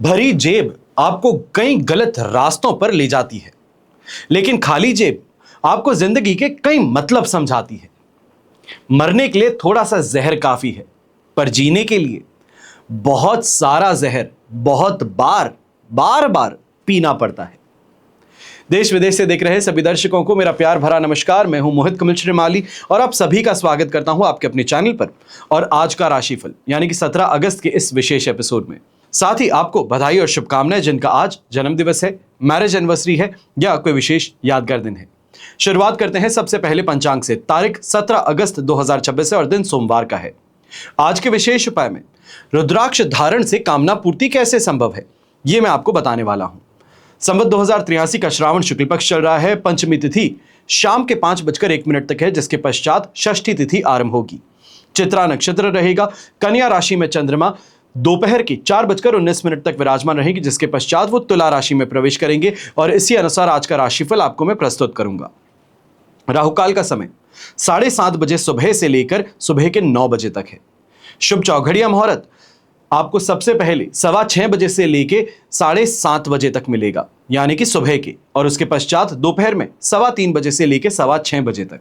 भरी जेब आपको कई गलत रास्तों पर ले जाती है, लेकिन खाली जेब आपको जिंदगी के कई मतलब समझाती है। मरने के लिए थोड़ा सा जहर काफी है, पर जीने के लिए बहुत सारा जहर बहुत बार बार बार पीना पड़ता है। देश विदेश से देख रहे सभी दर्शकों को मेरा प्यार भरा नमस्कार। मैं हूं मोहित कमल श्रीमाली और आप सभी का स्वागत करता हूं आपके अपने चैनल पर और आज का राशिफल यानी कि 17 अगस्त के इस विशेष एपिसोड में। साथ ही आपको बधाई और शुभकामनाएं जिनका आज जन्म दिवस है, मैरिज एनिवर्सरी है या कोई विशेष यादगार दिन है। शुरुआत करते हैं सबसे पहले पंचांग से। तारीख 17 अगस्त 2026 है और दिन सोमवार का है। आज के विशेष उपाय में रुद्राक्ष धारण से कामना पूर्ति कैसे संभव है, यह मैं आपको बताने वाला हूं। संवत 2083 का श्रावण शुक्ल पक्ष चल रहा है। पंचमी तिथि शाम के 5:01 तक है, जिसके पश्चात षष्ठी तिथि आरंभ होगी। चित्रा नक्षत्र रहेगा। कन्या राशि में चंद्रमा दोपहर की 4:19 तक विराजमान रहेगी, जिसके पश्चात वो तुला राशि में प्रवेश करेंगे और इसी अनुसार आज का राशिफल आपको मैं प्रस्तुत करूंगा। राहुकाल का समय 7:30 बजे सुबह से लेकर सुबह के 9 बजे तक है। शुभ चौघड़िया मुहूर्त आपको सबसे पहले 6:15 बजे से लेके 7:30 बजे तक मिलेगा, यानी कि सुबह के, और उसके पश्चात दोपहर में 3:15 बजे से लेके 6:15 बजे तक।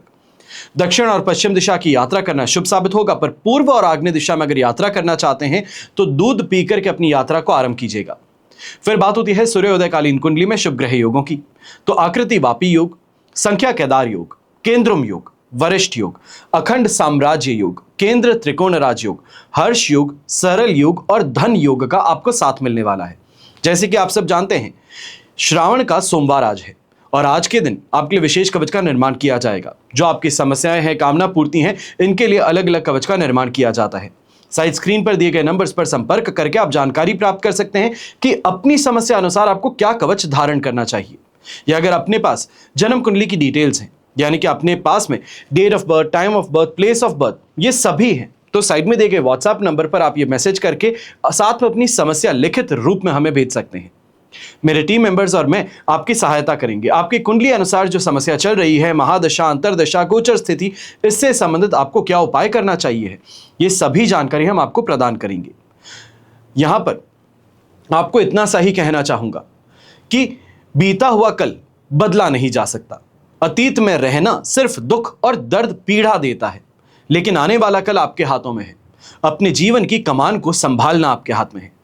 दक्षिण और पश्चिम दिशा की यात्रा करना शुभ साबित होगा, पर पूर्व और आग्नेय दिशा में अगर यात्रा करना चाहते हैं तो दूध पी करके अपनी यात्रा को आरंभ कीजिएगा। फिर बात होती है सूर्योदयकालीन कुंडली में शुभ ग्रह योगों की। तो आकृति वापी योग, संख्या केदार योग, केंद्रम योग, वरिष्ठ योग, अखंड साम्राज्य योग, केंद्र त्रिकोण राज योग, हर्ष योग, सरल योग और धन योग का आपको साथ मिलने वाला है। जैसे कि आप सब जानते हैं, श्रावण का सोमवार आज है और आज के दिन आपके लिए विशेष कवच का निर्माण किया जाएगा। जो आपकी समस्याएं हैं, कामना पूर्ति हैं, इनके लिए अलग अलग कवच का निर्माण किया जाता है। साइड स्क्रीन पर दिए गए नंबर्स पर संपर्क करके आप जानकारी प्राप्त कर सकते हैं कि अपनी समस्या अनुसार आपको क्या कवच धारण करना चाहिए। या अगर अपने पास जन्म कुंडली की डिटेल्स हैं, यानी कि अपने पास में date of birth, time of birth, place of birth, ये सभी हैं, तो साइड में दिए गए व्हाट्सएप नंबर पर आप ये मैसेज करके साथ में अपनी समस्या लिखित रूप में हमें भेज सकते हैं। मेरे टीम मेंबर्स और मैं आपकी सहायता करेंगे। आपकी कुंडली अनुसार जो समस्या चल रही है, महादशा, अंतरदशा, गोचर स्थिति, इससे संबंधित आपको क्या उपाय करना चाहिए, ये सभी जानकारी हम आपको प्रदान करेंगे। यहां पर आपको इतना सा ही कहना चाहूंगा कि बीता हुआ कल बदला नहीं जा सकता। अतीत में रहना सिर्फ दुख और दर्द पीड़ा देता है, लेकिन आने वाला कल आपके हाथों में है। अपने जीवन की कमान को संभालना आपके हाथ में है।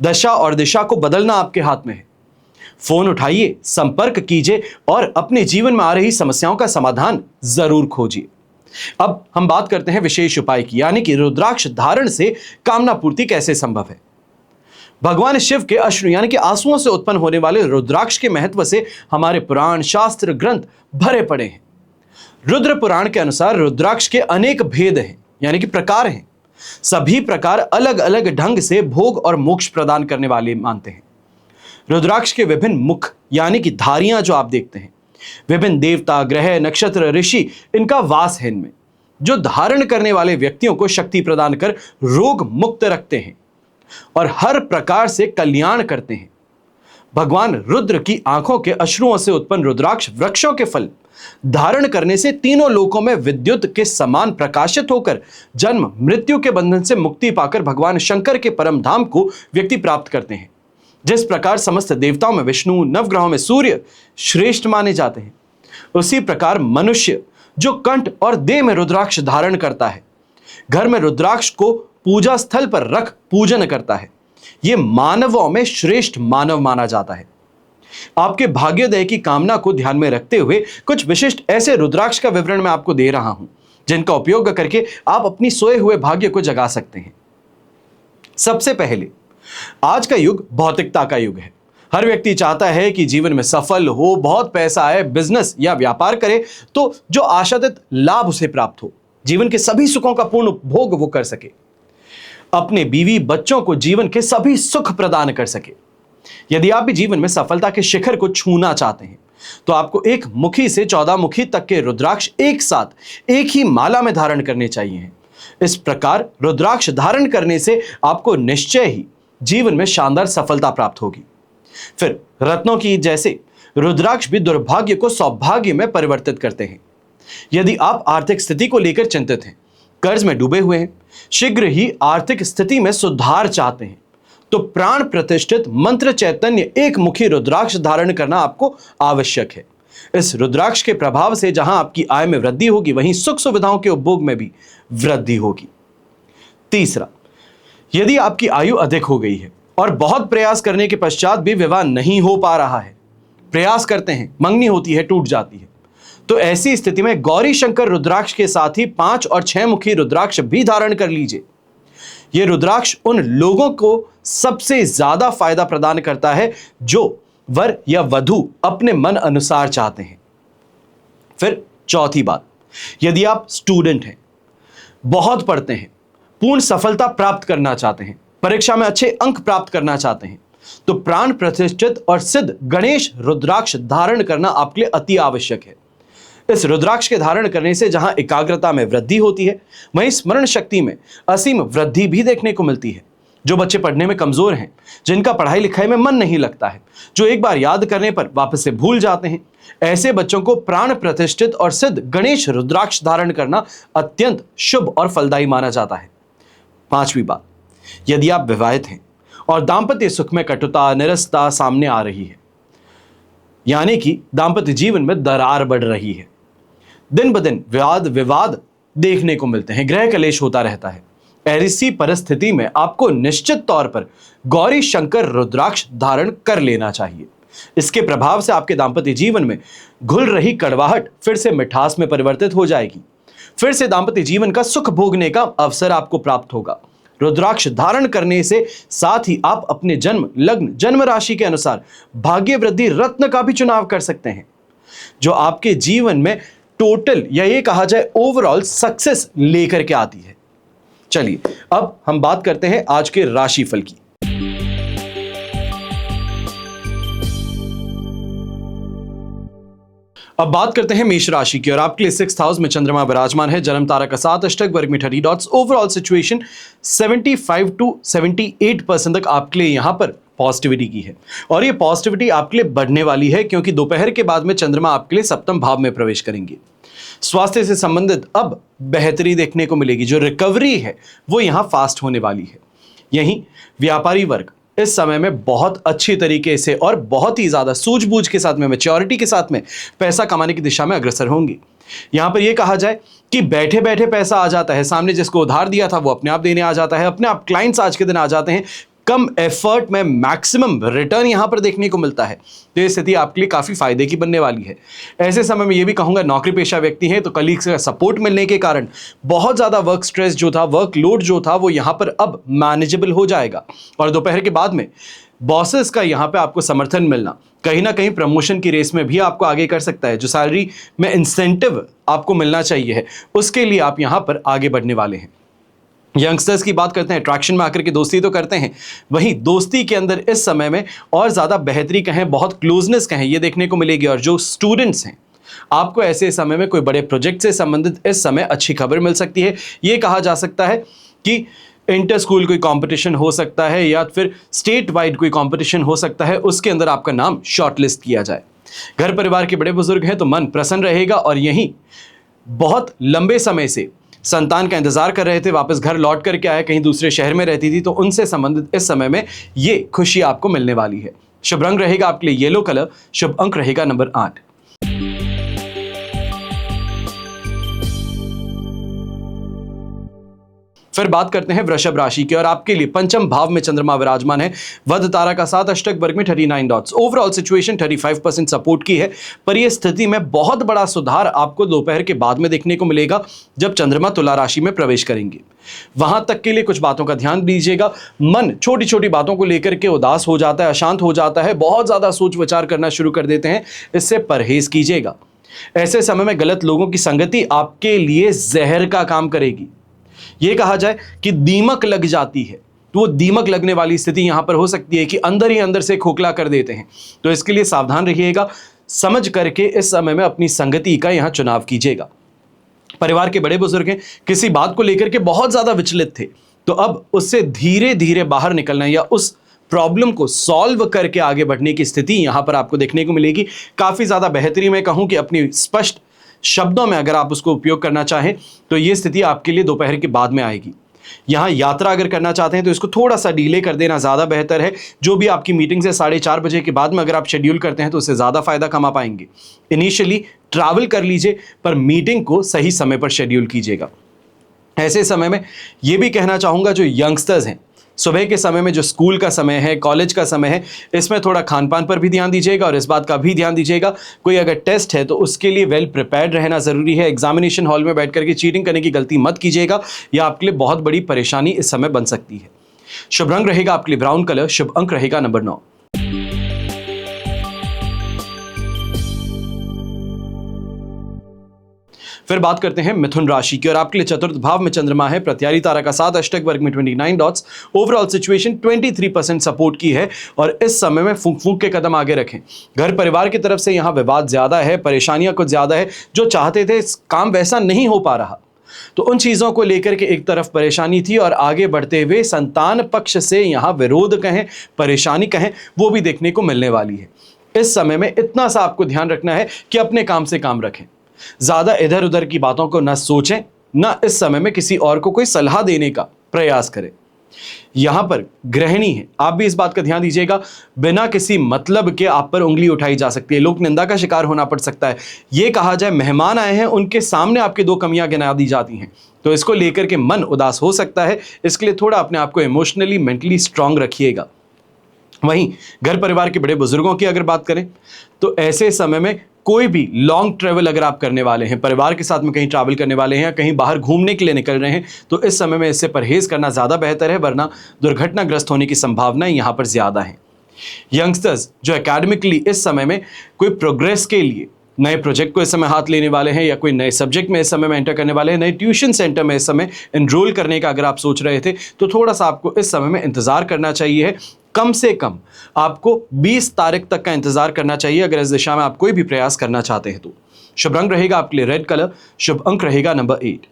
दशा और दिशा को बदलना आपके हाथ में है। फोन उठाइए, संपर्क कीजिए और अपने जीवन में आ रही समस्याओं का समाधान जरूर खोजिए। अब हम बात करते हैं विशेष उपाय की, यानी कि रुद्राक्ष धारण से कामना पूर्ति कैसे संभव है। भगवान शिव के अश्रु यानी कि आंसुओं से उत्पन्न होने वाले रुद्राक्ष के महत्व से हमारे पुराण, शास्त्र, ग्रंथ भरे पड़े हैं। रुद्र पुराण के अनुसार रुद्राक्ष के अनेक भेद हैं, यानी कि प्रकार हैं। सभी प्रकार अलग अलग ढंग से भोग और मोक्ष प्रदान करने वाले मानते हैं। रुद्राक्ष के विभिन्न मुख यानी कि धारियां जो आप देखते हैं, विभिन्न देवता, ग्रह, नक्षत्र, ऋषि, इनका वास है इनमें, जो धारण करने वाले व्यक्तियों को शक्ति प्रदान कर रोग मुक्त रखते हैं और हर प्रकार से कल्याण करते हैं। भगवान रुद्र की आंखों के अश्रुओं से उत्पन्न रुद्राक्ष वृक्षों के फल धारण करने से तीनों लोकों में विद्युत के समान प्रकाशित होकर जन्म मृत्यु के बंधन से मुक्ति पाकर भगवान शंकर के परम धाम को व्यक्ति प्राप्त करते हैं। जिस प्रकार समस्त देवताओं में विष्णु, नवग्रहों में सूर्य श्रेष्ठ माने जाते हैं, उसी प्रकार मनुष्य जो कंठ और देह में रुद्राक्ष धारण करता है, घर में रुद्राक्ष को पूजा स्थल पर रख पूजन करता है, यह मानवों में श्रेष्ठ मानव माना जाता है। आपके भाग्योदय की कामना को ध्यान में रखते हुए कुछ विशिष्ट ऐसे रुद्राक्ष का विवरण मैं आपको दे रहा हूं, जिनका उपयोग करके आप अपनी सोए हुए भाग्य को जगा सकते हैं। सबसे पहले, आज का युग भौतिकता का युग है। हर व्यक्ति चाहता है कि जीवन में सफल हो, बहुत पैसा आए, बिजनेस या व्यापार करे तो जो आशातीत लाभ उसे प्राप्त हो, जीवन के सभी सुखों का पूर्ण उपभोग वो कर सके, अपने बीवी बच्चों को जीवन के सभी सुख प्रदान कर सके। यदि आप भी जीवन में सफलता के शिखर को छूना चाहते हैं तो आपको 1 मुखी से 14 मुखी तक के रुद्राक्ष एक साथ एक ही माला में धारण करने चाहिए। इस प्रकार रुद्राक्ष धारण करने से आपको निश्चय ही जीवन में शानदार सफलता प्राप्त होगी। फिर रत्नों की जैसे रुद्राक्ष भी दुर्भाग्य को सौभाग्य में परिवर्तित करते हैं। यदि आप आर्थिक स्थिति को लेकर चिंतित हैं, कर्ज में डूबे हुए हैं, शीघ्र ही आर्थिक स्थिति में सुधार चाहते हैं, तो प्राण प्रतिष्ठित मंत्र चैतन्य एक मुखी रुद्राक्ष धारण करना आपको आवश्यक है। इस रुद्राक्ष के प्रभाव से जहां आपकी आय में वृद्धि होगी, वहीं सुख सुविधाओं के उपभोग में भी वृद्धि होगी। तीसरा, यदि आपकी आयु अधिक हो गई है और बहुत प्रयास करने के पश्चात भी विवाह नहीं हो पा रहा है, प्रयास करते हैं, मंगनी होती है, टूट जाती है, तो ऐसी स्थिति में गौरी शंकर रुद्राक्ष के साथ ही 5 और 6 मुखी रुद्राक्ष भी धारण कर लीजिए। यह रुद्राक्ष उन लोगों को सबसे ज्यादा फायदा प्रदान करता है जो वर या वधु अपने मन अनुसार चाहते हैं। फिर चौथी बात, यदि आप स्टूडेंट हैं, बहुत पढ़ते हैं, पूर्ण सफलता प्राप्त करना चाहते हैं, परीक्षा में अच्छे अंक प्राप्त करना चाहते हैं, तो प्राण प्रतिष्ठित और सिद्ध गणेश रुद्राक्ष धारण करना आपके लिए अति आवश्यक है। इस रुद्राक्ष के धारण करने से जहां एकाग्रता में वृद्धि होती है, वहीं स्मरण शक्ति में असीम वृद्धि भी देखने को मिलती है। जो बच्चे पढ़ने में कमजोर हैं, जिनका पढ़ाई लिखाई में मन नहीं लगता है, जो एक बार याद करने पर वापस से भूल जाते हैं, ऐसे बच्चों को प्राण प्रतिष्ठित और सिद्ध गणेश रुद्राक्ष धारण करना अत्यंत शुभ और फलदायी माना जाता है। पांचवी बात, यदि आप विवाहित हैं और दांपत्य सुख में कटुता, निरसता सामने आ रही है, यानी कि दांपत्य जीवन में दरार बढ़ रही है, दिन ब दिन विवाद देखने को मिलते हैं, गृह कलेश होता रहता है, ऐसी परिस्थिति में आपको निश्चित तौर पर गौरी शंकर रुद्राक्ष धारण कर लेना चाहिए। इसके प्रभाव से आपके दांपत्य जीवन में घुल रही कड़वाहट फिर से मिठास में परिवर्तित हो जाएगी। फिर से दांपत्य जीवन का सुख भोगने का अवसर आपको प्राप्त होगा। रुद्राक्ष धारण करने से साथ ही आप अपने जन्म लग्न जन्म राशि के अनुसार भाग्य वृद्धि रत्न का भी चुनाव कर सकते हैं, जो आपके जीवन में टोटल या ये कहा जाए ओवरऑल सक्सेस लेकर के आती है। चलिए अब हम बात करते हैं आज के राशिफल की। अब बात करते हैं मेष राशि की, और आपके लिए 6th हाउस में चंद्रमा विराजमान है। जन्म तारा का 7 अष्टक, वर्ग में 30 डॉट्स। ओवरऑल सिचुएशन 75 to 78% तक आपके लिए यहां पर पॉजिटिविटी की है, और ये पॉजिटिविटी आपके लिए बढ़ने वाली है क्योंकि दोपहर के बाद में चंद्रमा आपके लिए सप्तम भाव में प्रवेश करेंगे। स्वास्थ्य से संबंधित अब बेहतरी देखने को मिलेगी, जो रिकवरी है वो यहां फास्ट होने वाली है। यहीं व्यापारी वर्ग इस समय में बहुत अच्छी तरीके से और बहुत ही ज्यादा सूझबूझ के साथ में, मैच्योरिटी के साथ में पैसा कमाने की दिशा में अग्रसर होंगे। यहां पर यह कहा जाए कि बैठे बैठे पैसा आ जाता है, सामने जिसको उधार दिया था वो अपने आप देने आ जाता है, अपने आप क्लाइंट्स आज के दिन आ जाते हैं, कम एफर्ट में मैक्सिमम रिटर्न यहां पर देखने को मिलता है। तो ये स्थिति आपके लिए काफी फायदे की बनने वाली है। ऐसे समय में ये भी कहूंगा, नौकरी पेशा व्यक्ति हैं तो कलीग्स का सपोर्ट मिलने के कारण बहुत ज्यादा वर्क स्ट्रेस जो था, वर्कलोड जो था, वो यहां पर अब मैनेजेबल हो जाएगा। और दोपहर के बाद में बॉसेस का यहां पे आपको समर्थन मिलना कहीं ना कहीं प्रमोशन की रेस में भी आपको आगे कर सकता है। जो सैलरी में इंसेंटिव आपको मिलना चाहिए है, उसके लिए आप यहां पर आगे बढ़ने वाले हैं। यंगस्टर्स की बात करते हैं, अट्रैक्शन में आकर के दोस्ती तो करते हैं, वहीं दोस्ती के अंदर इस समय में और ज़्यादा बेहतरी कहें, बहुत क्लोजनेस कहें, ये देखने को मिलेगी। और जो स्टूडेंट्स हैं, आपको ऐसे समय में कोई बड़े प्रोजेक्ट से संबंधित इस समय अच्छी खबर मिल सकती है। ये कहा जा सकता है कि इंटर स्कूल कोई कंपटीशन हो सकता है या फिर स्टेट वाइड कोई कंपटीशन हो सकता है, उसके अंदर आपका नाम शॉर्टलिस्ट किया जाए। घर परिवार के बड़े बुजुर्ग हैं तो मन प्रसन्न रहेगा, और यहीं बहुत लंबे समय से संतान का इंतजार कर रहे थे, वापस घर लौट करके आए, कहीं दूसरे शहर में रहती थी, तो उनसे संबंधित इस समय में ये खुशी आपको मिलने वाली है। शुभ रंग रहेगा आपके लिए येलो कलर, शुभ अंक रहेगा नंबर 8। फिर बात करते हैं वृषभ राशि की, और आपके लिए पंचम भाव में चंद्रमा विराजमान है। वध तारा का 7 अष्टक, वर्ग में 39 डॉट्स। ओवरऑल सिचुएशन 35% सपोर्ट की है, पर यह स्थिति में बहुत बड़ा सुधार आपको दोपहर के बाद में देखने को मिलेगा जब चंद्रमा तुला राशि में प्रवेश करेंगे। वहां तक के लिए कुछ बातों का ध्यान दीजिएगा। मन छोटी छोटी बातों को लेकर के उदास हो जाता है, अशांत हो जाता है, बहुत ज्यादा सोच विचार करना शुरू कर देते हैं, इससे परहेज कीजिएगा। ऐसे समय में गलत लोगों की संगति आपके लिए जहर का काम करेगी। यह कहा जाए कि दीमक लग जाती है, तो वो दीमक लगने वाली स्थिति यहां पर हो सकती है कि अंदर ही अंदर से खोखला कर देते हैं। तो इसके लिए सावधान रहिएगा, समझ करके इस समय में अपनी संगति का यहां चुनाव कीजिएगा। परिवार के बड़े बुजुर्ग हैं, किसी बात को लेकर के बहुत ज्यादा विचलित थे, तो अब उससे धीरे धीरे बाहर निकलना या उस प्रॉब्लम को सॉल्व करके आगे बढ़ने की स्थिति यहां पर आपको देखने को मिलेगी। काफी ज्यादा बेहतरी में कहूं कि अपनी स्पष्ट शब्दों में अगर आप उसको उपयोग करना चाहें तो यह स्थिति आपके लिए दोपहर के बाद में आएगी। यहाँ यात्रा अगर करना चाहते हैं तो इसको थोड़ा सा डिले कर देना ज़्यादा बेहतर है। जो भी आपकी मीटिंग्स है 4:30 बजे के बाद में अगर आप शेड्यूल करते हैं तो उससे ज़्यादा फायदा कमा पाएंगे। इनिशियली ट्रैवल कर लीजिए, पर मीटिंग को सही समय पर शेड्यूल कीजिएगा। ऐसे समय में ये भी कहना चाहूँगा, जो यंगस्टर्स हैं, सुबह के समय में जो स्कूल का समय है, कॉलेज का समय है, इसमें थोड़ा खान पान पर भी ध्यान दीजिएगा और इस बात का भी ध्यान दीजिएगा कोई अगर टेस्ट है तो उसके लिए वेल प्रिपेयर्ड रहना ज़रूरी है। एग्जामिनेशन हॉल में बैठ करके चीटिंग करने की गलती मत कीजिएगा, यह आपके लिए बहुत बड़ी परेशानी इस समय बन सकती है। शुभ रंग रहेगा आपके लिए ब्राउन कलर, शुभ अंक रहेगा नंबर 9। फिर बात करते हैं मिथुन राशि की और आपके लिए चतुर्थ भाव में चंद्रमा है, प्रत्यारी तारा का 7, अष्टक वर्ग में 29 डॉट्स, ओवरऑल सिचुएशन 23% सपोर्ट की है और इस समय में फूंक फूंक के कदम आगे रखें। घर परिवार की तरफ से यहां विवाद ज्यादा है, परेशानियां कुछ ज्यादा है, जो चाहते थे काम वैसा नहीं हो पा रहा, तो उन चीजों को लेकर के एक तरफ परेशानी थी और आगे बढ़ते हुए संतान पक्ष से यहां विरोध कहें, परेशानी कहें, वो भी देखने को मिलने वाली है। इस समय में इतना सा आपको ध्यान रखना है कि अपने काम से काम रखें, ज्यादा इधर उधर की बातों को न सोचें, न इस समय में किसी और को कोई सलाह देने का प्रयास करें। यहां पर गृहिणी है, आप भी इस बात का ध्यान दीजिएगा, बिना किसी मतलब के आप पर उंगली उठाई जा सकती है, लोक निंदा का शिकार होना पड़ सकता है। यह कहा जाए मेहमान आए हैं, उनके सामने आपकी 2 कमियां गिना दी जाती हैं, तो इसको लेकर के मन उदास हो सकता है। इसके लिए थोड़ा अपने आप को इमोशनली मेंटली स्ट्रांग रखिएगा। वहीं घर परिवार के बड़े बुजुर्गों की अगर बात करें तो ऐसे समय में कोई भी लॉन्ग ट्रैवल अगर आप करने वाले हैं, परिवार के साथ में कहीं ट्रैवल करने वाले हैं या कहीं बाहर घूमने के लिए निकल रहे हैं, तो इस समय में इससे परहेज करना ज़्यादा बेहतर है, वरना दुर्घटनाग्रस्त होने की संभावनाएं यहाँ पर ज़्यादा हैं। यंगस्टर्स जो एकेडमिकली इस समय में कोई प्रोग्रेस के लिए नए प्रोजेक्ट को इस समय हाथ लेने वाले हैं या कोई नए सब्जेक्ट में इस समय में एंटर करने वाले हैं, नए ट्यूशन सेंटर में इस समय एनरोल करने का अगर आप सोच रहे थे, तो थोड़ा सा आपको इस समय में इंतजार करना चाहिए। कम से कम आपको 20 तारीख तक का इंतजार करना चाहिए अगर इस दिशा में आप कोई भी प्रयास करना चाहते हैं तो। शुभ रंग रहेगा आपके लिए रेड कलर, शुभ अंक रहेगा नंबर 8।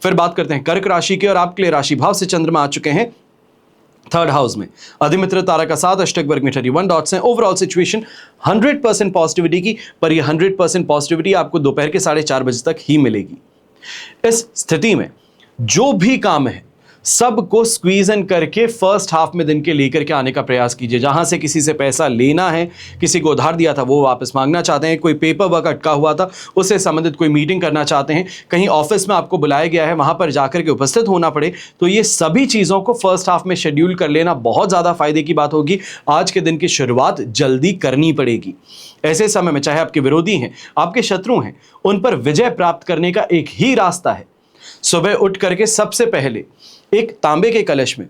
फिर बात करते हैं कर्क राशि की और आपके लिए राशि भाव से चंद्रमा आ चुके हैं 3rd हाउस में। अधिमित्र तारा का 7, अष्टक वर्ग में 31 डॉट्स हैं। ओवरऑल सिचुएशन 100% पॉजिटिविटी की, पर यह 100% पॉजिटिविटी आपको दोपहर के 4:30 बजे तक ही मिलेगी। इस स्थिति में जो भी काम है सबको स्क्वीज इन करके फर्स्ट हाफ में दिन के लेकर के आने का प्रयास कीजिए। जहां से किसी से पैसा लेना है, किसी को उधार दिया था वो वापस मांगना चाहते हैं, कोई पेपर वर्क अटका हुआ था उससे संबंधित कोई मीटिंग करना चाहते हैं, कहीं ऑफिस में आपको बुलाया गया है वहां पर जाकर के उपस्थित होना पड़े, तो ये सभी चीज़ों को फर्स्ट हाफ में शेड्यूल कर लेना बहुत ज़्यादा फायदे की बात होगी। आज के दिन की शुरुआत जल्दी करनी पड़ेगी। ऐसे समय में चाहे आपके विरोधी हैं, आपके शत्रु हैं, उन पर विजय प्राप्त करने का एक ही रास्ता है, सुबह उठ करके सबसे पहले एक तांबे के कलश में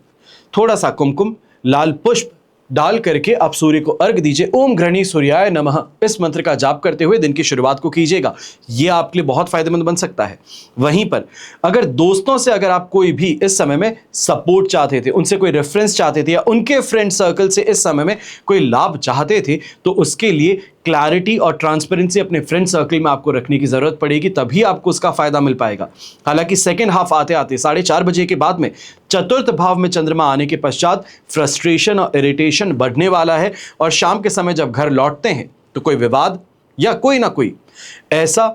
थोड़ा सा कुमकुम, लाल पुष्प डाल करके आप सूर्य को अर्घ दीजिए। ओम घृणी सूर्याय नमः इस मंत्र का जाप करते हुए दिन की शुरुआत को कीजिएगा, यह आपके लिए बहुत फायदेमंद बन सकता है। वहीं पर अगर दोस्तों से अगर आप कोई भी इस समय में सपोर्ट चाहते थे, उनसे कोई रेफरेंस चाहते थे या उनके फ्रेंड सर्कल से इस समय में कोई लाभ चाहते थे, तो उसके लिए क्लैरिटी और ट्रांसपेरेंसी अपने फ्रेंड सर्कल में आपको रखने की जरूरत पड़ेगी, तभी आपको उसका फायदा मिल पाएगा। हालांकि सेकेंड हाफ आते आते 4:30 बजे के बाद में चतुर्थ भाव में चंद्रमा आने के पश्चात फ्रस्ट्रेशन और इरिटेशन बढ़ने वाला है और शाम के समय जब घर लौटते हैं तो कोई विवाद या कोई ना कोई ऐसा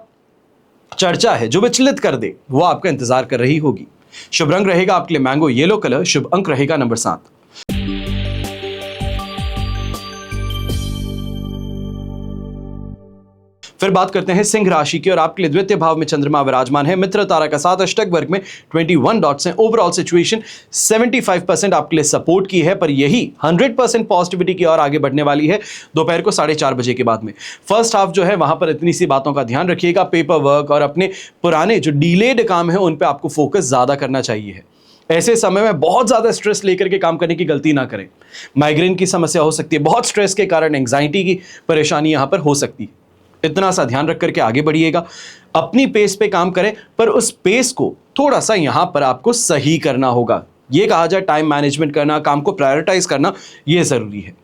चर्चा है जो विचलित कर दे, वो आपका इंतजार कर रही होगी। शुभ रंग रहेगा आपके लिए मैंगो येलो कलर, शुभ अंक रहेगा नंबर 7। फिर बात करते हैं सिंह राशि की और आपके लिए द्वितीय भाव में चंद्रमा विराजमान है। मित्र तारा का 7, अष्टक वर्ग में 21 डॉट्स हैं। ओवरऑल सिचुएशन 75% आपके लिए सपोर्ट की है, पर यही 100% पॉजिटिविटी की ओर आगे बढ़ने वाली है दोपहर को 4:30 बजे के बाद में। फर्स्ट हाफ जो है वहां पर इतनी सी बातों का ध्यान रखिएगा, पेपर वर्क और अपने पुराने जो डिलेड काम है उन पर आपको फोकस ज्यादा करना चाहिए। ऐसे समय में बहुत ज़्यादा स्ट्रेस लेकर के काम करने की गलती ना करें। माइग्रेन की समस्या हो सकती है, बहुत स्ट्रेस के कारण एंग्जाइटी की परेशानी यहाँ पर हो सकती है। इतना सा ध्यान रख करके आगे बढ़िएगा, अपनी पेस पे काम करें, पर उस पेस को थोड़ा सा यहां पर आपको सही करना होगा। यह कहा जाए टाइम मैनेजमेंट करना, काम को प्रायोरिटाइज करना, यह जरूरी है।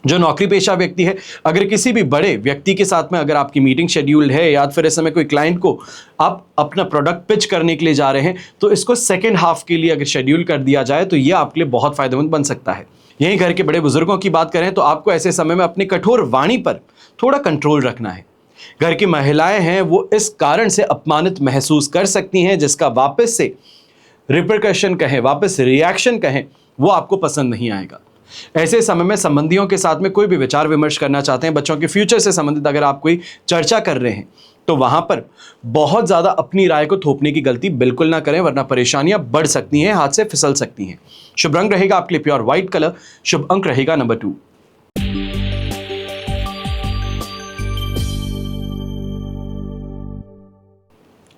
जो नौकरी पेशा व्यक्ति है, अगर किसी भी बड़े व्यक्ति के साथ में अगर आपकी मीटिंग शेड्यूल है या फिर इस समय कोई क्लाइंट को आप अपना प्रोडक्ट पिच करने के लिए जा रहे हैं, तो इसको सेकेंड हाफ के लिए अगर शेड्यूल कर दिया जाए तो यह आपके लिए बहुत फायदेमंद बन सकता है। यहीं घर के बड़े बुजुर्गों की बात करें तो आपको ऐसे समय में अपने कठोर वाणी पर थोड़ा कंट्रोल रखना है। घर की महिलाएं हैं वो इस कारण से अपमानित महसूस कर सकती हैं, जिसका वापस से रिपरकशन कहें, वापस रिएक्शन कहें, वो आपको पसंद नहीं आएगा। ऐसे समय में संबंधियों के साथ में कोई भी विचार विमर्श करना चाहते हैं, बच्चों के फ्यूचर से संबंधित अगर आप कोई चर्चा कर रहे हैं, तो वहां पर बहुत ज्यादा अपनी राय को थोपने की गलती बिल्कुल ना करें, वरना परेशानियां बढ़ सकती हैं, हाथ से फिसल सकती हैं। शुभ रंग रहेगा आपके लिए प्योर व्हाइट कलर। शुभ अंक रहेगा नंबर 2।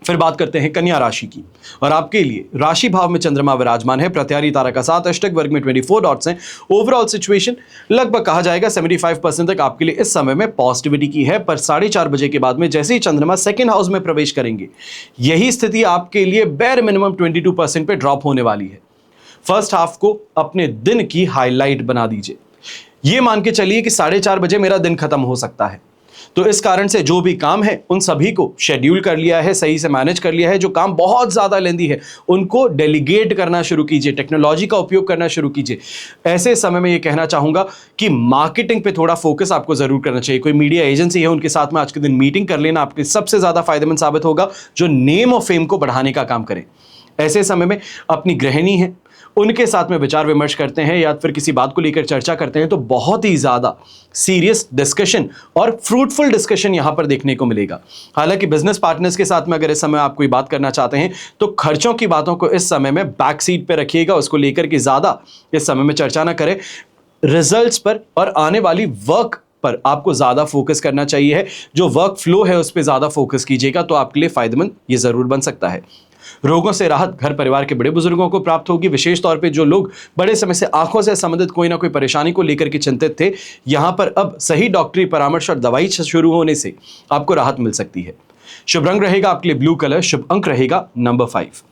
फिर बात करते हैं कन्या राशि की, और आपके लिए राशि भाव में चंद्रमा विराजमान है, प्रत्यारी तारा का 7, अष्टक वर्ग में 24 डॉट्स हैं। ओवरऑल सिचुएशन लगभग कहा जाएगा 75% तक आपके लिए इस समय में पॉजिटिविटी की है, पर 4:30 बजे के बाद में जैसे ही चंद्रमा सेकंड हाउस में प्रवेश करेंगे, यही स्थिति आपके लिए बेर मिनिमम 22% पे ड्रॉप होने वाली है। फर्स्ट हाफ को अपने दिन की हाईलाइट बना दीजिए। यह मान के चलिए कि 4:30 बजे मेरा दिन खत्म हो सकता है, तो इस कारण से जो भी काम है उन सभी को शेड्यूल कर लिया है, सही से मैनेज कर लिया है। जो काम बहुत ज़्यादा लेंदी है उनको डेलीगेट करना शुरू कीजिए, टेक्नोलॉजी का उपयोग करना शुरू कीजिए। ऐसे समय में ये कहना चाहूँगा कि मार्केटिंग पे थोड़ा फोकस आपको ज़रूर करना चाहिए। कोई मीडिया एजेंसी है उनके साथ में आज के दिन मीटिंग कर लेना आपके सबसे ज़्यादा फायदेमंद साबित होगा, जो नेम और फेम को बढ़ाने का काम करें। ऐसे समय में अपनी गृहिणी है उनके साथ में विचार विमर्श करते हैं या फिर किसी बात को लेकर चर्चा करते हैं, तो बहुत ही ज़्यादा सीरियस डिस्कशन और फ्रूटफुल डिस्कशन यहां पर देखने को मिलेगा। हालांकि बिजनेस पार्टनर्स के साथ में अगर इस समय आप कोई बात करना चाहते हैं, तो खर्चों की बातों को इस समय में बैक सीट पे रखिएगा, उसको लेकर के ज़्यादा इस समय में चर्चा ना करें। रिजल्ट्स पर और आने वाली वर्क पर आपको ज़्यादा फोकस करना चाहिए। जो वर्क फ्लो है उस पर ज़्यादा फोकस कीजिएगा, तो आपके लिए फायदेमंद ये ज़रूर बन सकता है। रोगों से राहत घर परिवार के बड़े बुजुर्गों को प्राप्त होगी। विशेष तौर पे जो लोग बड़े समय से आंखों से संबंधित कोई ना कोई परेशानी को लेकर के चिंतित थे, यहां पर अब सही डॉक्टरी परामर्श और दवाई शुरू होने से आपको राहत मिल सकती है। शुभ रंग रहेगा आपके लिए ब्लू कलर। शुभ अंक रहेगा नंबर 5।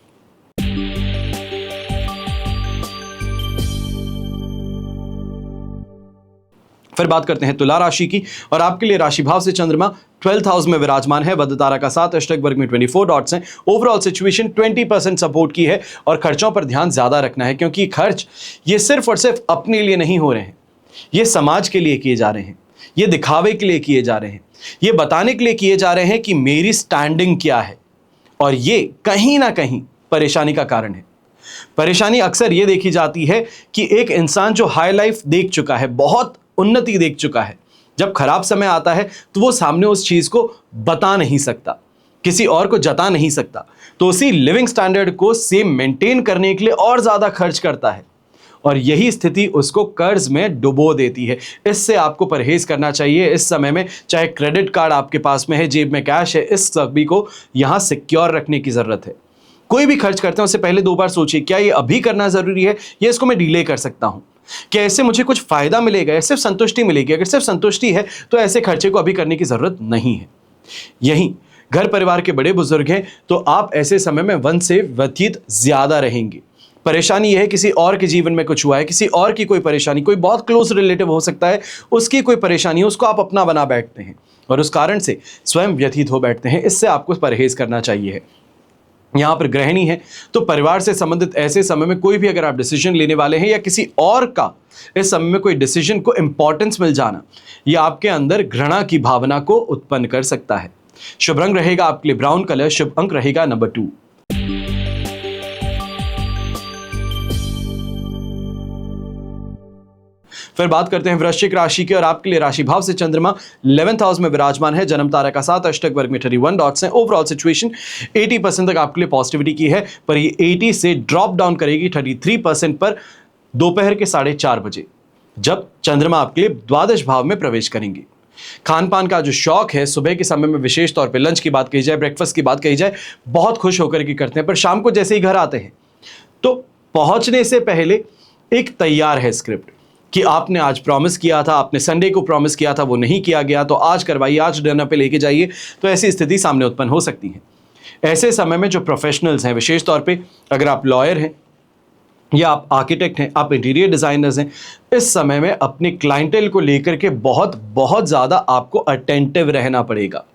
फिर बात करते हैं तुला राशि की, और आपके लिए राशि भाव से चंद्रमा 12th हाउस में विराजमान है, बुध तारा का 7, अष्टक वर्ग में 24 डॉट्स हैं। ओवरऑल सिचुएशन 20% सपोर्ट की है, और खर्चों पर ध्यान ज्यादा रखना है, क्योंकि खर्च ये सिर्फ और सिर्फ अपने लिए नहीं हो रहे हैं, ये समाज के लिए किए जा रहे हैं, ये दिखावे के लिए किए जा रहे हैं, ये बताने के लिए किए जा रहे हैं कि मेरी स्टैंडिंग क्या है, और ये कहीं ना कहीं परेशानी का कारण है। परेशानी अक्सर ये देखी जाती है कि एक इंसान जो हाई लाइफ देख चुका है, बहुत उन्नति देख चुका है, जब खराब समय आता है तो वो सामने उस चीज को बता नहीं सकता, किसी और को जता नहीं सकता, तो उसी लिविंग स्टैंडर्ड को सेम मेंटेन करने के लिए और ज्यादा खर्च करता है, और यही स्थिति उसको कर्ज में डुबो देती है। इससे आपको परहेज करना चाहिए। इस समय में चाहे क्रेडिट कार्ड आपके पास में है, जेब में कैश है, इस सभी को यहां सिक्योर रखने की जरूरत है। कोई भी खर्च करते हैं उससे पहले 2 बार सोचिए, क्या ये अभी करना जरूरी है या इसको मैं डिले कर सकता हूं, क्या इससे मुझे कुछ फायदा मिलेगा या सिर्फ संतुष्टि मिलेगी। अगर सिर्फ संतुष्टि है तो ऐसे खर्चे को अभी करने की जरूरत नहीं है। यही घर परिवार के बड़े बुजुर्ग हैं तो आप ऐसे समय में वन से व्यतीत ज्यादा रहेंगे। परेशानी यह है किसी और के जीवन में कुछ हुआ है, किसी और की कोई परेशानी, कोई बहुत क्लोज रिलेटिव हो सकता है, उसकी कोई परेशानी है, उसको आप अपना बना बैठते हैं और उस कारण से स्वयं व्यतीत हो बैठते हैं। इससे आपको परहेज करना चाहिए। यहाँ पर गृहिणी है तो परिवार से संबंधित ऐसे समय में कोई भी अगर आप डिसीजन लेने वाले हैं या किसी और का इस समय में कोई डिसीजन को इंपॉर्टेंस मिल जाना, यह आपके अंदर घृणा की भावना को उत्पन्न कर सकता है। शुभ रंग रहेगा आपके लिए ब्राउन कलर। शुभ अंक रहेगा नंबर 2। फिर बात करते हैं वृश्चिक राशि की, और आपके लिए राशि भाव से चंद्रमा 11th हाउस में विराजमान है, जन्म तारा का 7, अष्टक वर्ग में 31 डॉट्स हैं। ओवरऑल सिचुएशन 80% तक आपके लिए पॉजिटिविटी की है, पर ये 80 से ड्रॉप डाउन करेगी 33% पर दोपहर के 4:30 बजे, जब चंद्रमा आपके लिए द्वादश भाव में प्रवेश करेंगे। खान पान का जो शौक है, सुबह के समय में विशेष तौर पर लंच की बात कही जाए, ब्रेकफास्ट की बात कही जाए, बहुत खुश होकर के करते हैं, पर शाम को जैसे ही घर आते हैं तो पहुंचने से पहले एक तैयार है स्क्रिप्ट कि आपने आज प्रॉमिस किया था, आपने संडे को प्रॉमिस किया था, वो नहीं किया गया, तो आज करवाइए, आज डिनर पे लेके जाइए। तो ऐसी स्थिति सामने उत्पन्न हो सकती है। ऐसे समय में जो प्रोफेशनल्स हैं, विशेष तौर पे अगर आप लॉयर हैं या आप आर्किटेक्ट हैं, आप इंटीरियर डिजाइनर्स हैं, इस समय में अपने क्लाइंटेल को लेकर के बहुत ज़्यादा आपको अटेंटिव रहना पड़ेगा।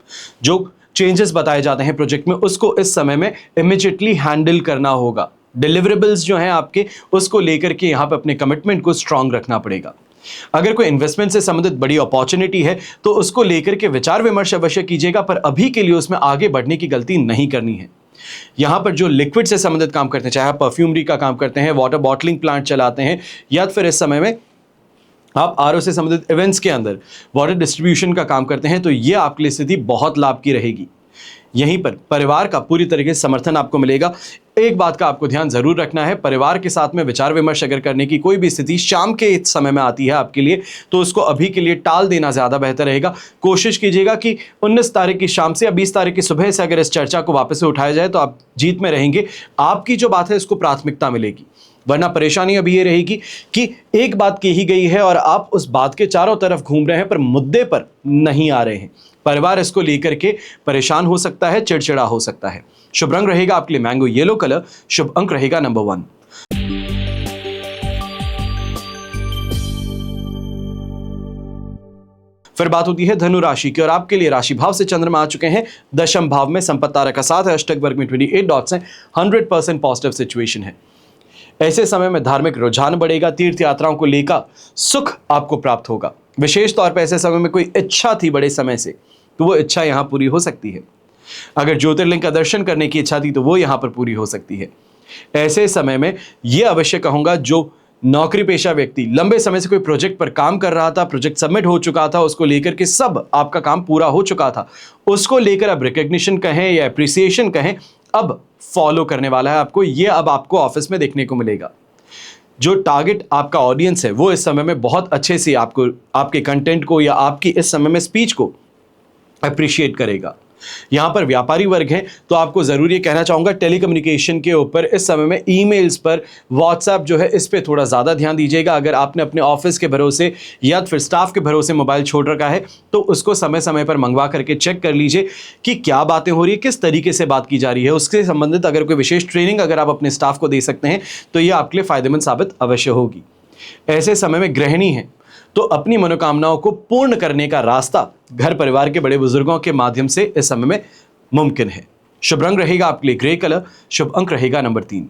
जो चेंजेस बताए जाते हैं प्रोजेक्ट में, उसको इस समय में इमीडिएटली हैंडल करना होगा। डिलीवरेबल्स जो हैं आपके, उसको लेकर के यहाँ पे अपने कमिटमेंट को स्ट्रांग रखना पड़ेगा। अगर कोई इन्वेस्टमेंट से संबंधित बड़ी अपॉर्चुनिटी है तो उसको लेकर के विचार विमर्श अवश्य कीजिएगा, पर अभी के लिए उसमें आगे बढ़ने की गलती नहीं करनी है। यहां पर जो लिक्विड से संबंधित काम करते हैं, चाहे आप परफ्यूमरी का काम करते हैं, वाटर बॉटलिंग प्लांट चलाते हैं, या फिर इस समय में आप आरओ से संबंधित इवेंट्स के अंदर वाटर डिस्ट्रीब्यूशन का काम करते हैं, तो यह आपके लिए स्थिति बहुत लाभ की रहेगी। यहीं पर परिवार का पूरी तरीके से समर्थन आपको मिलेगा। एक बात का आपको ध्यान जरूर रखना है, परिवार के साथ में विचार विमर्श अगर करने की कोई भी स्थिति शाम के समय में आती है आपके लिए, तो उसको अभी के लिए टाल देना ज़्यादा बेहतर रहेगा। कोशिश कीजिएगा कि 19 तारीख की शाम से या 20 तारीख की सुबह से अगर इस चर्चा को वापस से उठाया जाए तो आप जीत में रहेंगे। आपकी जो बात है इसको प्राथमिकता मिलेगी, वरना परेशानी अभी ये रहेगी कि एक बात कही गई है और आप उस बात के चारों तरफ घूम रहे हैं पर मुद्दे पर नहीं आ रहे हैं। परिवार इसको लेकर के परेशान हो सकता है, चिड़चिड़ा हो सकता है। शुभ रंग रहेगा आपके लिए मैंगो येलो कलर, शुभ अंक रहेगा नंबर 1। फिर बात होती है धनु राशि की, और आपके लिए राशि भाव से चंद्रमा आ चुके हैं दशम भाव में, संपत्ति तारा का 7 है, अष्टक वर्ग में 28 डॉट्स हैं, 100% पॉजिटिव सिचुएशन है। ऐसे समय में धार्मिक रुझान बढ़ेगा, तीर्थ यात्राओं को लेकर सुख आपको प्राप्त होगा। विशेष तौर पर ऐसे समय में कोई इच्छा थी बड़े समय से, तो वो इच्छा यहां पूरी हो सकती है। अगर ज्योतिर्लिंग का दर्शन करने की इच्छा थी तो वो यहां पर पूरी हो सकती है। ऐसे समय में यह अवश्य कहूंगा, जो नौकरी पेशा व्यक्ति लंबे समय से कोई प्रोजेक्ट पर काम कर रहा था, प्रोजेक्ट सबमिट हो चुका था, उसको लेकर के सब आपका काम पूरा हो चुका था, उसको लेकर अब रिकग्निशन कहें या अप्रिसिएशन कहें, अब फॉलो करने वाला है आपको। ये अब आपको ऑफिस में देखने को मिलेगा। जो टारगेट आपका ऑडियंस है वो इस समय में बहुत अच्छे से आपको, आपके कंटेंट को या आपकी इस समय में स्पीच को अप्रिशिएट करेगा। यहां पर व्यापारी वर्ग है तो आपको जरूर ये कहना चाहूंगा, टेलीकम्युनिकेशन के ऊपर इस समय में ईमेल्स पर, व्हाट्सएप जो है इस पे थोड़ा ज़्यादा ध्यान दीजिएगा। अगर आपने अपने ऑफिस के भरोसे या फिर स्टाफ के भरोसे मोबाइल छोड़ रखा है तो उसको समय समय पर मंगवा करके चेक कर लीजिए कि क्या बातें हो रही है, किस तरीके से बात की जा रही है। उससे संबंधित अगर कोई विशेष ट्रेनिंग अगर आप अपने स्टाफ को दे सकते हैं तो ये आपके लिए फायदेमंद साबित अवश्य होगी। ऐसे समय में गृहिणी है तो अपनी मनोकामनाओं को पूर्ण करने का रास्ता घर परिवार के बड़े बुजुर्गों के माध्यम से इस समय में मुमकिन है। शुभ रंग रहेगा आपके लिए ग्रे कलर, शुभ अंक रहेगा नंबर 3।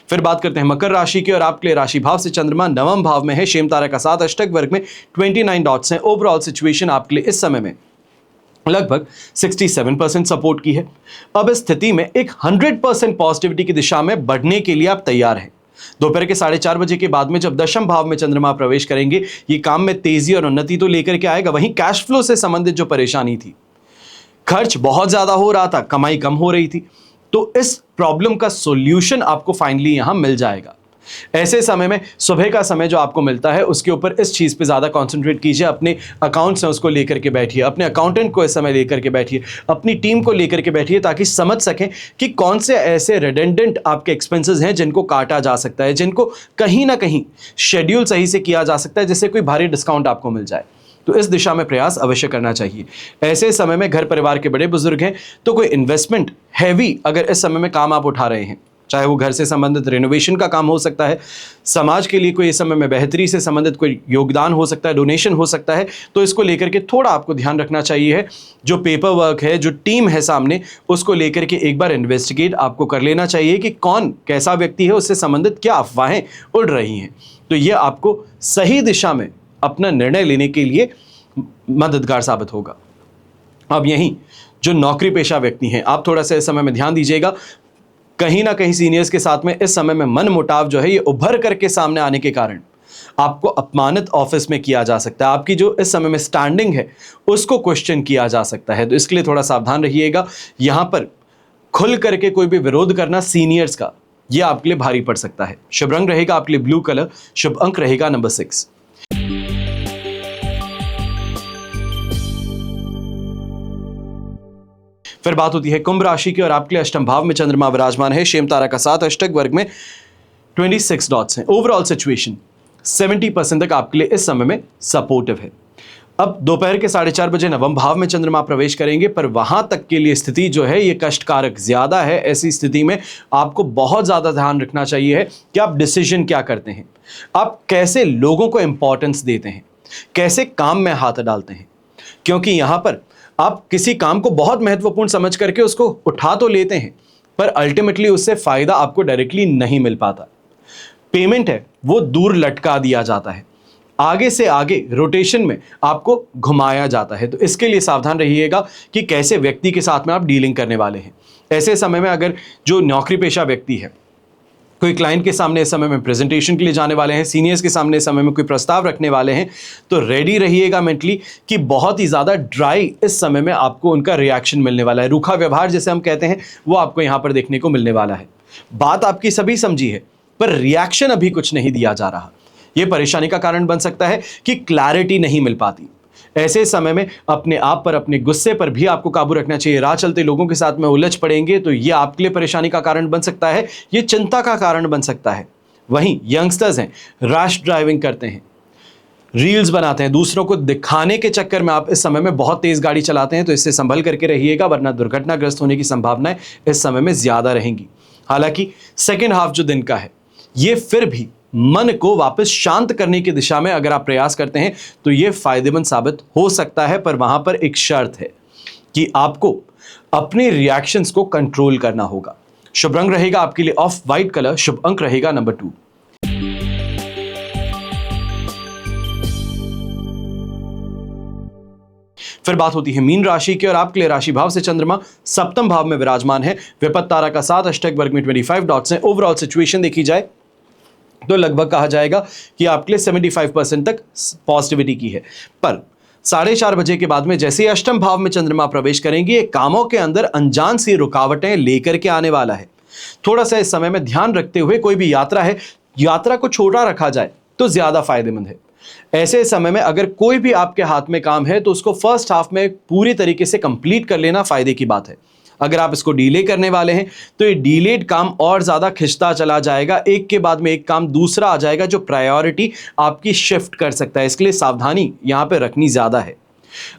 फिर बात करते हैं मकर राशि की, और आपके लिए राशि भाव से चंद्रमा नवम भाव में है, शेम तारा का 7, अष्टक वर्ग में 29 डॉट्स हैं। ओवरऑल सिचुएशन आपके लिए इस समय में लगभग 67% सपोर्ट की है। अब इस स्थिति में एक 100% पॉजिटिविटी की दिशा में बढ़ने के लिए आप तैयार हैं। दोपहर के 4:30 बजे के बाद में जब दशम भाव में चंद्रमा प्रवेश करेंगे, ये काम में तेजी और उन्नति तो लेकर के आएगा, वहीं कैश फ्लो से संबंधित जो परेशानी थी, खर्च बहुत ज्यादा हो रहा था, कमाई कम हो रही थी, तो इस प्रॉब्लम का सॉल्यूशन आपको फाइनली यहां मिल जाएगा। ऐसे समय में सुबह का समय जो आपको मिलता है उसके ऊपर इस चीज़ पे ज़्यादा कंसंट्रेट कीजिए। अपने अकाउंट्स हैं उसको लेकर के बैठिए, अपने अकाउंटेंट को इस समय लेकर के बैठिए, अपनी टीम को लेकर के बैठिए, ताकि समझ सकें कि कौन से ऐसे रिडेंडेंट आपके एक्सपेंसेस हैं जिनको काटा जा सकता है, जिनको कहीं ना कहीं शेड्यूल सही से किया जा सकता है, जिससे कोई भारी डिस्काउंट आपको मिल जाए। तो इस दिशा में प्रयास अवश्य करना चाहिए। ऐसे समय में घर परिवार के बड़े बुजुर्ग हैं तो कोई इन्वेस्टमेंट हैवी अगर इस समय में काम आप उठा रहे हैं, चाहे वो घर से संबंधित रेनोवेशन का काम हो सकता है, समाज के लिए कोई इस समय में बेहतरी से संबंधित कोई योगदान हो सकता है, डोनेशन हो सकता है, तो इसको लेकर के थोड़ा आपको ध्यान रखना चाहिए है। जो पेपर वर्क है, जो टीम है सामने, उसको लेकर के एक बार इन्वेस्टिगेट आपको कर लेना चाहिए कि कौन कैसा व्यक्ति है, उससे संबंधित क्या अफवाहें उड़ रही हैं। तो ये आपको सही दिशा में अपना निर्णय लेने के लिए मददगार साबित होगा। अब यहीं जो नौकरी पेशा व्यक्ति हैं, आप थोड़ा सा इस समय में ध्यान दीजिएगा। कहीं ना कहीं सीनियर्स के साथ में इस समय में मन मुटाव जो है ये उभर करके सामने आने के कारण आपको अपमानित ऑफिस में किया जा सकता है। आपकी जो इस समय में स्टैंडिंग है उसको क्वेश्चन किया जा सकता है, तो इसके लिए थोड़ा सावधान रहिएगा। यहां पर खुल करके कोई भी विरोध करना सीनियर्स का, यह आपके लिए भारी पड़ सकता है। शुभ रंग रहेगा आपके लिए ब्लू कलर, शुभ अंक रहेगा नंबर 6। फिर बात होती है कुंभ राशि की, और आपके लिए अष्टम भाव में चंद्रमा विराजमान है, शेम तारा का 7, अष्टक वर्ग में 26 डॉट्स हैं। ओवरऑल सिचुएशन 70% तक आपके लिए इस समय में सपोर्टिव है। अब दोपहर के 4:30 बजे नवम भाव में चंद्रमा प्रवेश करेंगे, पर वहां तक के लिए स्थिति जो है ये कष्टकारक ज्यादा है। ऐसी स्थिति में आपको बहुत ज्यादा ध्यान रखना चाहिए है कि आप डिसीजन क्या करते हैं, आप कैसे लोगों को इंपॉर्टेंस देते हैं, कैसे काम में हाथ डालते हैं, क्योंकि यहां पर आप किसी काम को बहुत महत्वपूर्ण समझ करके उसको उठा तो लेते हैं, पर अल्टीमेटली उससे फायदा आपको डायरेक्टली नहीं मिल पाता। पेमेंट है वो दूर लटका दिया जाता है, आगे से आगे रोटेशन में आपको घुमाया जाता है। तो इसके लिए सावधान रहिएगा कि कैसे व्यक्ति के साथ में आप डीलिंग करने वाले हैं। ऐसे समय में अगर जो नौकरी पेशा व्यक्ति है, कोई क्लाइंट के सामने इस समय में प्रेजेंटेशन के लिए जाने वाले हैं, सीनियर्स के सामने इस समय में कोई प्रस्ताव रखने वाले हैं, तो रेडी रहिएगा मेंटली कि बहुत ही ज़्यादा ड्राई इस समय में आपको उनका रिएक्शन मिलने वाला है। रूखा व्यवहार जैसे हम कहते हैं वो आपको यहाँ पर देखने को मिलने वाला है। बात आपकी सभी समझी है पर रिएक्शन अभी कुछ नहीं दिया जा रहा। यह परेशानी का कारण बन सकता है कि क्लैरिटी नहीं मिल पाती। ऐसे समय में अपने आप पर, अपने गुस्से पर भी आपको काबू रखना चाहिए। राह चलते लोगों के साथ में उलझ पड़ेंगे तो यह आपके लिए परेशानी का कारण बन सकता है, यह चिंता का कारण बन सकता है। वहीं यंगस्टर्स हैं, रैश ड्राइविंग करते हैं, रील्स बनाते हैं, दूसरों को दिखाने के चक्कर में आप इस समय में बहुत तेज गाड़ी चलाते हैं, तो इससे संभल करके रहिएगा वरना दुर्घटनाग्रस्त होने की संभावनाएं इस समय में ज्यादा रहेंगी। हालांकि सेकेंड हाफ जो दिन का है ये फिर भी मन को वापस शांत करने की दिशा में अगर आप प्रयास करते हैं तो यह फायदेमंद साबित हो सकता है, पर वहां पर एक शर्त है कि आपको अपने रिएक्शंस को कंट्रोल करना होगा। शुभ रंग रहेगा आपके लिए ऑफ वाइट कलर, शुभ अंक रहेगा नंबर 2। फिर बात होती है मीन राशि की और आपके लिए राशि भाव से चंद्रमा सप्तम भाव में विराजमान है। विपत्त तारा का 7 अष्टक वर्ग में 25 डॉट्स हैं। ओवरऑल सिचुएशन देखी जाए तो लगभग कहा जाएगा कि आपके लिए 75% तक पॉजिटिविटी की है, पर 4:30 बजे के बाद में जैसे ही अष्टम भाव में चंद्रमा प्रवेश करेंगे कामों के अंदर अनजान सी रुकावटें लेकर के आने वाला है। थोड़ा सा इस समय में ध्यान रखते हुए कोई भी यात्रा है, यात्रा को छोटा रखा जाए तो ज्यादा फायदेमंद है। ऐसे समय में अगर कोई भी आपके हाथ में काम है तो उसको फर्स्ट हाफ में पूरी तरीके से कंप्लीट कर लेना फायदे की बात है। अगर आप इसको डीले करने वाले हैं तो ये डीलेड काम और ज्यादा खिंचता चला जाएगा, एक के बाद में एक काम दूसरा आ जाएगा जो प्रायोरिटी आपकी शिफ्ट कर सकता है। इसके लिए सावधानी यहां पे रखनी ज्यादा है।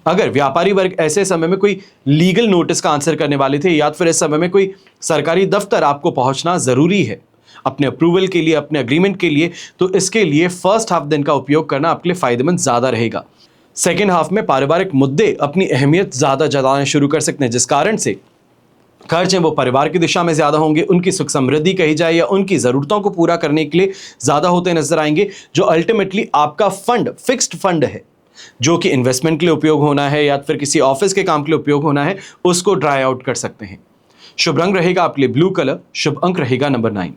अगर व्यापारी वर्ग ऐसे समय में कोई लीगल नोटिस का आंसर करने वाले थे या फिर इस समय में कोई सरकारी दफ्तर आपको पहुंचना जरूरी है अपने अप्रूवल के लिए, अपने अग्रीमेंट के लिए, तो इसके लिए फर्स्ट हाफ दिन का उपयोग करना आपके लिए फायदेमंद ज्यादा रहेगा। सेकेंड हाफ में पारिवारिक मुद्दे अपनी अहमियत ज्यादा जताना शुरू कर सकते हैं, जिस कारण से खर्च हैं वो परिवार की दिशा में ज्यादा होंगे, उनकी सुख समृद्धि कही जाए या उनकी जरूरतों को पूरा करने के लिए ज्यादा होते नजर आएंगे। जो अल्टीमेटली आपका फंड, फिक्स्ड फंड है जो कि इन्वेस्टमेंट के लिए उपयोग होना है या फिर किसी ऑफिस के काम के लिए उपयोग होना है, उसको ड्राई आउट कर सकते हैं। शुभ रंग रहेगा आपके लिए ब्लू कलर, शुभ अंक रहेगा नंबर 9।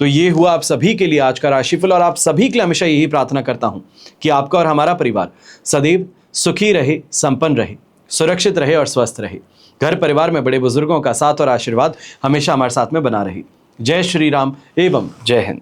तो ये हुआ आप सभी के लिए आज का राशिफल और आप सभी के लिए हमेशा यही प्रार्थना करता हूं कि आपका और हमारा परिवार सदैव सुखी रहे, संपन्न रहे, सुरक्षित रहे और स्वस्थ रहे। घर परिवार में बड़े बुजुर्गों का साथ और आशीर्वाद हमेशा हमारे साथ में बना रहे। जय श्री राम एवं जय हिंद।